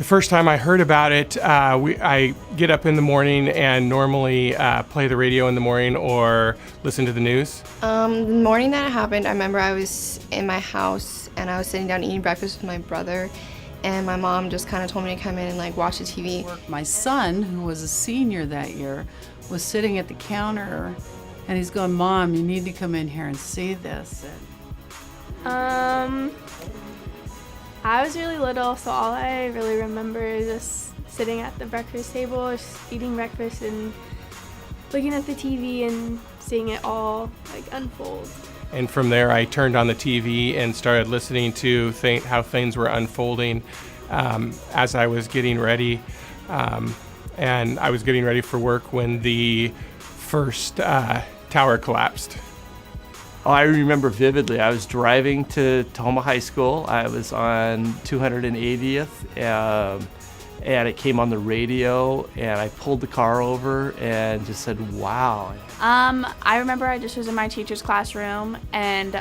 The first time I heard about it, I get up in the morning and normally play the radio in the morning or listen to the news. The morning that it happened, I remember I was in my house and I was sitting down eating breakfast with my brother, and my mom just kind of told me to come in and like watch the TV. My son, who was a senior that year, was sitting at the counter and he's going, "Mom, you need to come in here and see this." I was really little, so all I really remember is just sitting at the breakfast table, just eating breakfast and looking at the TV and seeing it all like unfold. And from there, I turned on the TV and started listening to how things were unfolding as I was getting ready. And I was getting ready for work when the first tower collapsed. Oh, I remember vividly. I was driving to Tacoma High School. I was on 280th, and it came on the radio, and I pulled the car over and just said, "Wow." I remember I just was in my teacher's classroom, and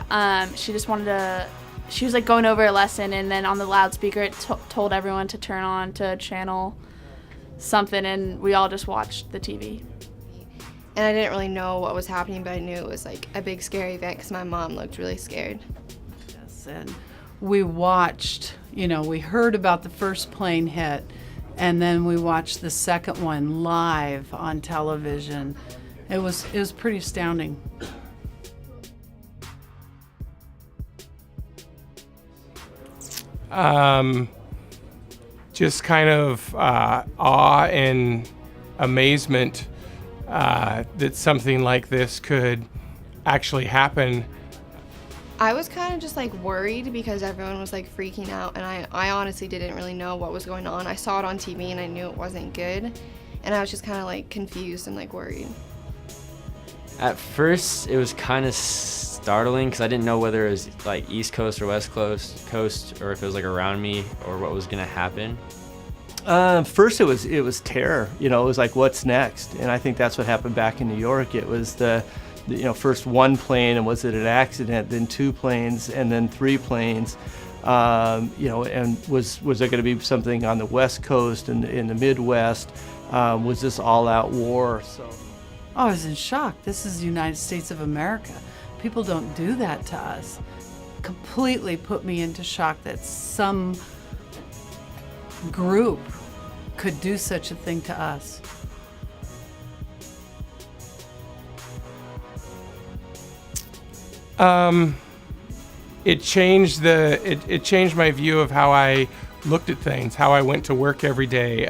she was like going over a lesson, and then on the loudspeaker it told everyone to turn on to channel something, and we all just watched the TV. And I didn't really know what was happening, but I knew it was like a big scary event because my mom looked really scared. Yes, and we watched, we heard about the first plane hit, and then we watched the second one live on television. It was pretty astounding. Just kind of awe and amazement that something like this could actually happen. I was kind of just like worried because everyone was like freaking out, and I honestly didn't really know what was going on. I saw it on TV and I knew it wasn't good, and I was just kind of like confused and like worried. At first, it was kind of startling because I didn't know whether it was like East Coast or West Coast, or if it was like around me or what was gonna happen. First, it was terror. It was like, what's next? And I think that's what happened back in New York. It was the first one plane, and was it an accident? Then two planes, and then three planes. And was there going to be something on the West Coast and in the Midwest? Was this all-out war? So, I was in shock. This is the United States of America. People don't do that to us. Completely put me into shock that some group could do such a thing to us. It changed it changed my view of how I looked at things, how I went to work every day,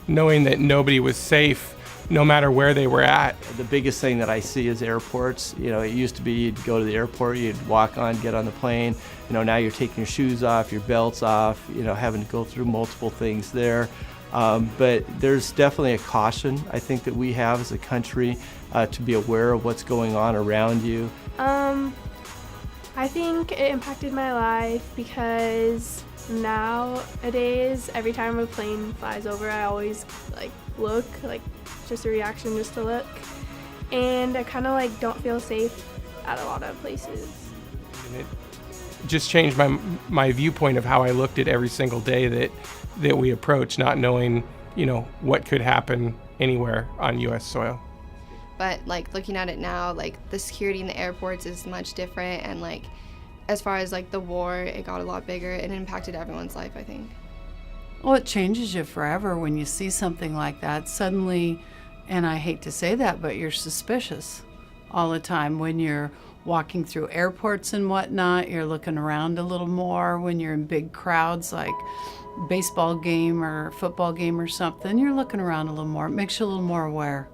knowing that nobody was safe no matter where they were at. The biggest thing that I see is airports. It used to be you'd go to the airport, you'd walk on, get on the plane. Now you're taking your shoes off, your belts off, having to go through multiple things there. But there's definitely a caution, I think, that we have as a country to be aware of what's going on around you. I think it impacted my life because nowadays, every time a plane flies over, I always look, just a reaction just to look. And I kind of don't feel safe at a lot of places. And it just changed my viewpoint of how I looked at every single day that we approach, not knowing, what could happen anywhere on U.S. soil. But looking at it now, the security in the airports is much different, and as far as the war, it got a lot bigger. It impacted everyone's life, I think. Well, it changes you forever when you see something like that. Suddenly, and I hate to say that, but you're suspicious all the time. When you're walking through airports and whatnot, you're looking around a little more. When you're in big crowds, like baseball game or football game or something, you're looking around a little more. It makes you a little more aware.